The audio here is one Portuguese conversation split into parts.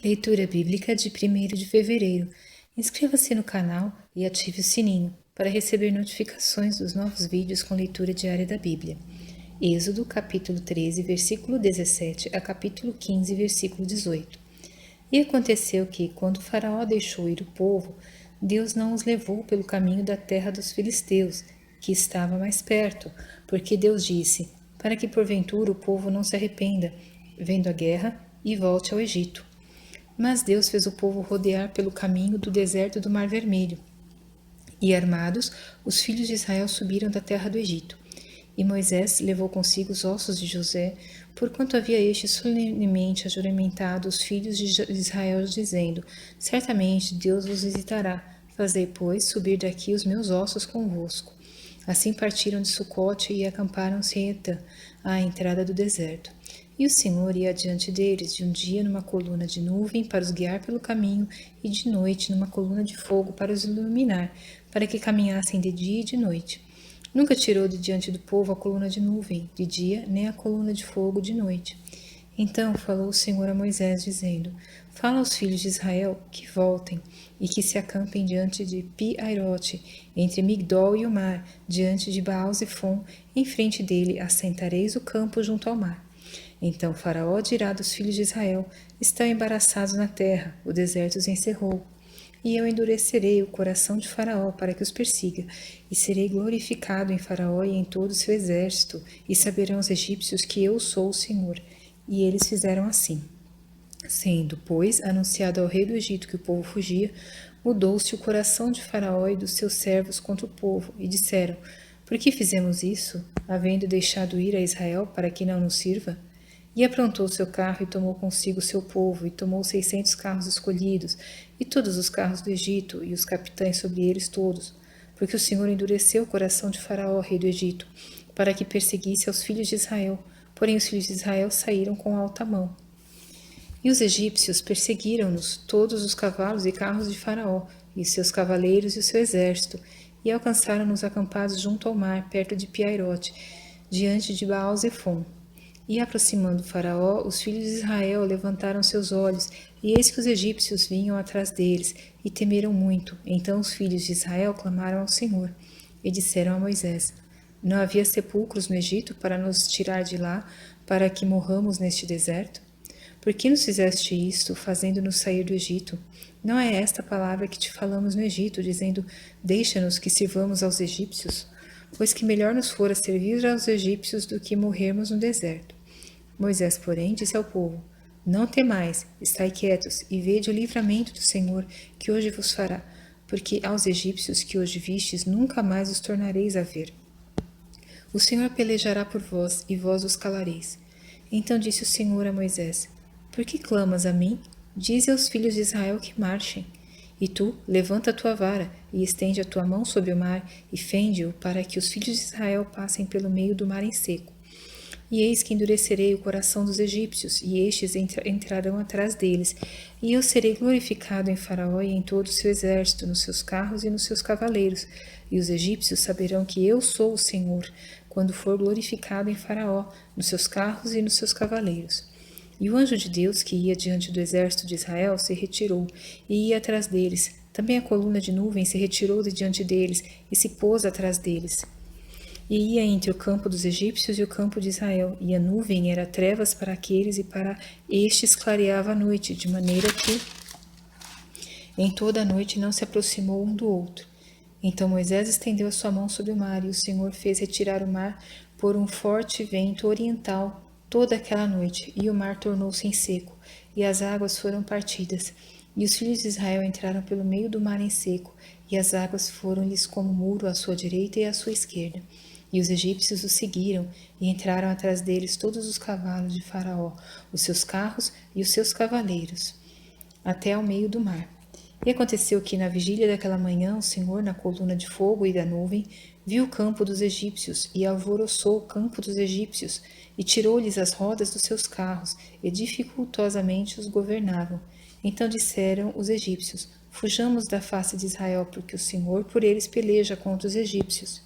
Leitura bíblica de 1º de fevereiro. Inscreva-se no canal e ative o sininho para receber notificações dos novos vídeos com leitura diária da Bíblia. Êxodo, capítulo 13, versículo 17 a capítulo 15, versículo 18. E aconteceu que, quando Faraó deixou ir o povo, Deus não os levou pelo caminho da terra dos filisteus, que estava mais perto, porque Deus disse, para que porventura o povo não se arrependa, vendo a guerra, e volte ao Egito. Mas Deus fez o povo rodear pelo caminho do deserto do Mar Vermelho. E armados, os filhos de Israel subiram da terra do Egito. E Moisés levou consigo os ossos de José, porquanto havia este solenemente juramentado os filhos de Israel, dizendo: Certamente Deus vos visitará. Fazei, pois, subir daqui os meus ossos convosco. Assim partiram de Sucote e acamparam-se em Etã, à entrada do deserto. E o Senhor ia adiante deles, de um dia numa coluna de nuvem para os guiar pelo caminho, e de noite numa coluna de fogo para os iluminar, para que caminhassem de dia e de noite. Nunca tirou de diante do povo a coluna de nuvem de dia, nem a coluna de fogo de noite. Então falou o Senhor a Moisés, dizendo: Fala aos filhos de Israel que voltem, e que se acampem diante de Pi-Airote, entre Migdol e o mar, diante de Baal-Zefon, em frente dele assentareis o campo junto ao mar. Então Faraó dirá dos filhos de Israel: Estão embaraçados na terra, o deserto os encerrou. E eu endurecerei o coração de Faraó para que os persiga, e serei glorificado em Faraó e em todo o seu exército, e saberão os egípcios que eu sou o Senhor. E eles fizeram assim. Sendo, pois, anunciado ao rei do Egito que o povo fugia, mudou-se o coração de Faraó e dos seus servos contra o povo, e disseram: Por que fizemos isso, havendo deixado ir a Israel para que não nos sirva? E aprontou seu carro e tomou consigo seu povo, e tomou 600 carros escolhidos, e todos os carros do Egito, e os capitães sobre eles todos, porque o Senhor endureceu o coração de Faraó, rei do Egito, para que perseguisse aos filhos de Israel. Porém os filhos de Israel saíram com alta mão. E os egípcios perseguiram-nos, todos os cavalos e carros de Faraó, e os seus cavaleiros e o seu exército, e alcançaram-nos acampados junto ao mar, perto de Pi-Airote, diante de Baal-Zefon. E aproximando Faraó, os filhos de Israel levantaram seus olhos, e eis que os egípcios vinham atrás deles, e temeram muito. Então os filhos de Israel clamaram ao Senhor, e disseram a Moisés: Não havia sepulcros no Egito para nos tirar de lá, para que morramos neste deserto? Por que nos fizeste isto, fazendo-nos sair do Egito? Não é esta a palavra que te falamos no Egito, dizendo: Deixa-nos que sirvamos aos egípcios? Pois que melhor nos fora servir aos egípcios do que morrermos no deserto. Moisés, porém, disse ao povo: Não temais, estai quietos, e vede o livramento do Senhor, que hoje vos fará, porque aos egípcios que hoje vistes, nunca mais os tornareis a ver. O Senhor pelejará por vós, e vós os calareis. Então disse o Senhor a Moisés: Por que clamas a mim? Dize aos filhos de Israel que marchem. E tu, levanta a tua vara, e estende a tua mão sobre o mar, e fende-o, para que os filhos de Israel passem pelo meio do mar em seco. E eis que endurecerei o coração dos egípcios, e estes entrarão atrás deles, e eu serei glorificado em Faraó e em todo o seu exército, nos seus carros e nos seus cavaleiros, e os egípcios saberão que eu sou o Senhor, quando for glorificado em Faraó, nos seus carros e nos seus cavaleiros. E o anjo de Deus, que ia diante do exército de Israel, se retirou, e ia atrás deles. Também a coluna de nuvem se retirou de diante deles, e se pôs atrás deles. E ia entre o campo dos egípcios e o campo de Israel, e a nuvem era trevas para aqueles, e para estes clareava a noite, de maneira que em toda a noite não se aproximou um do outro. Então Moisés estendeu a sua mão sobre o mar, e o Senhor fez retirar o mar por um forte vento oriental toda aquela noite, e o mar tornou-se em seco, e as águas foram partidas. E os filhos de Israel entraram pelo meio do mar em seco, e as águas foram-lhes como muro à sua direita e à sua esquerda. E os egípcios os seguiram, e entraram atrás deles todos os cavalos de Faraó, os seus carros e os seus cavaleiros, até ao meio do mar. E aconteceu que, na vigília daquela manhã, o Senhor, na coluna de fogo e da nuvem, viu o campo dos egípcios, e alvoroçou o campo dos egípcios, e tirou-lhes as rodas dos seus carros, e dificultosamente os governavam. Então disseram os egípcios: Fujamos da face de Israel, porque o Senhor por eles peleja contra os egípcios.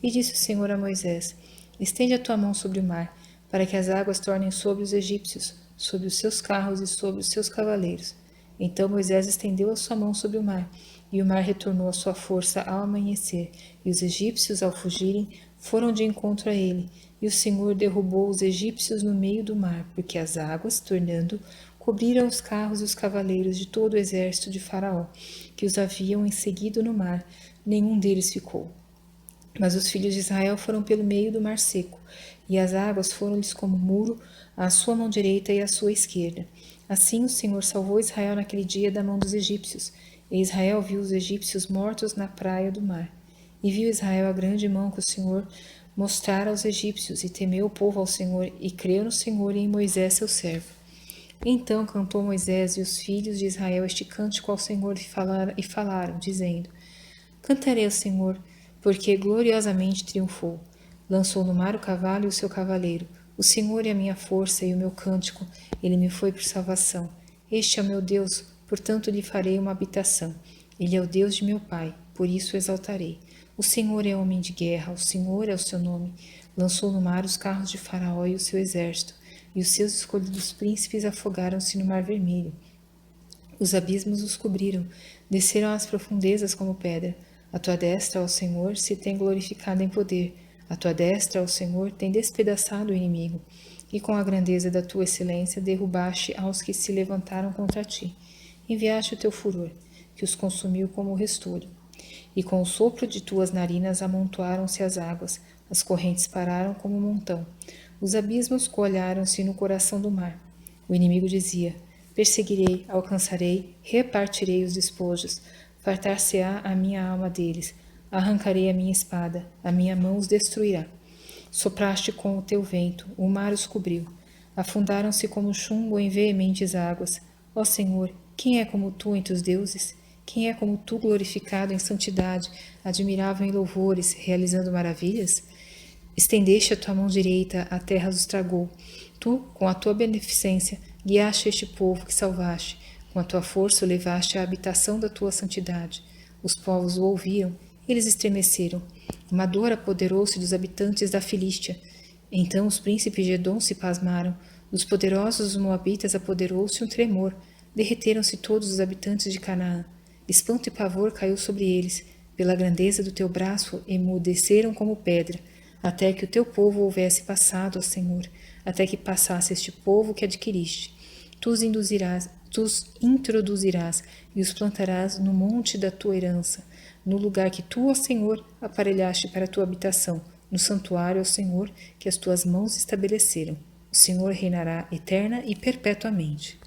E disse o Senhor a Moisés: Estende a tua mão sobre o mar, para que as águas tornem sobre os egípcios, sobre os seus carros e sobre os seus cavaleiros. Então Moisés estendeu a sua mão sobre o mar, e o mar retornou à sua força ao amanhecer, e os egípcios, ao fugirem, foram de encontro a ele, e o Senhor derrubou os egípcios no meio do mar, porque as águas, tornando, cobriram os carros e os cavaleiros de todo o exército de Faraó, que os haviam seguido no mar, nenhum deles ficou. Mas os filhos de Israel foram pelo meio do mar seco, e as águas foram-lhes como muro à sua mão direita e à sua esquerda. Assim o Senhor salvou Israel naquele dia da mão dos egípcios, e Israel viu os egípcios mortos na praia do mar. E viu Israel a grande mão que o Senhor mostrara aos egípcios, e temeu o povo ao Senhor, e creu no Senhor e em Moisés seu servo. Então cantou Moisés e os filhos de Israel este cântico ao Senhor e falaram, dizendo: Cantarei ao Senhor, porque gloriosamente triunfou. Lançou no mar o cavalo e o seu cavaleiro. O Senhor é a minha força e o meu cântico, ele me foi por salvação. Este é o meu Deus, portanto lhe farei uma habitação. Ele é o Deus de meu pai, por isso o exaltarei. O Senhor é homem de guerra, o Senhor é o seu nome. Lançou no mar os carros de Faraó e o seu exército, e os seus escolhidos príncipes afogaram-se no mar vermelho. Os abismos os cobriram, desceram às profundezas como pedra. A tua destra, ó Senhor, se tem glorificado em poder. A tua destra, ó Senhor, tem despedaçado o inimigo. E com a grandeza da tua excelência derrubaste aos que se levantaram contra ti. Enviaste o teu furor, que os consumiu como o restolho. E com o sopro de tuas narinas amontoaram-se as águas, as correntes pararam como um montão. Os abismos coalharam-se no coração do mar. O inimigo dizia: Perseguirei, alcançarei, repartirei os despojos, fartar-se-á a minha alma deles, arrancarei a minha espada, a minha mão os destruirá. Sopraste com o teu vento, o mar os cobriu, afundaram-se como chumbo em veementes águas. Ó Senhor, quem é como tu entre os deuses? Quem é como tu glorificado em santidade, admirável em louvores, realizando maravilhas? Estendeste a tua mão direita, a terra os tragou. Tu, com a tua beneficência, guiaste este povo que salvaste. Com a tua força o levaste à habitação da tua santidade. Os povos o ouviram, eles estremeceram. Uma dor apoderou-se dos habitantes da Filístia. Então os príncipes de Edom se pasmaram. Dos poderosos moabitas apoderou-se um tremor. Derreteram-se todos os habitantes de Canaã. Espanto e pavor caiu sobre eles. Pela grandeza do teu braço emudeceram como pedra, até que o teu povo houvesse passado, ó Senhor, até que passasse este povo que adquiriste. Tu os introduzirás e os plantarás no monte da tua herança, no lugar que tu, ó Senhor, aparelhaste para a tua habitação, no santuário, ó Senhor, que as tuas mãos estabeleceram. O Senhor reinará eterna e perpetuamente.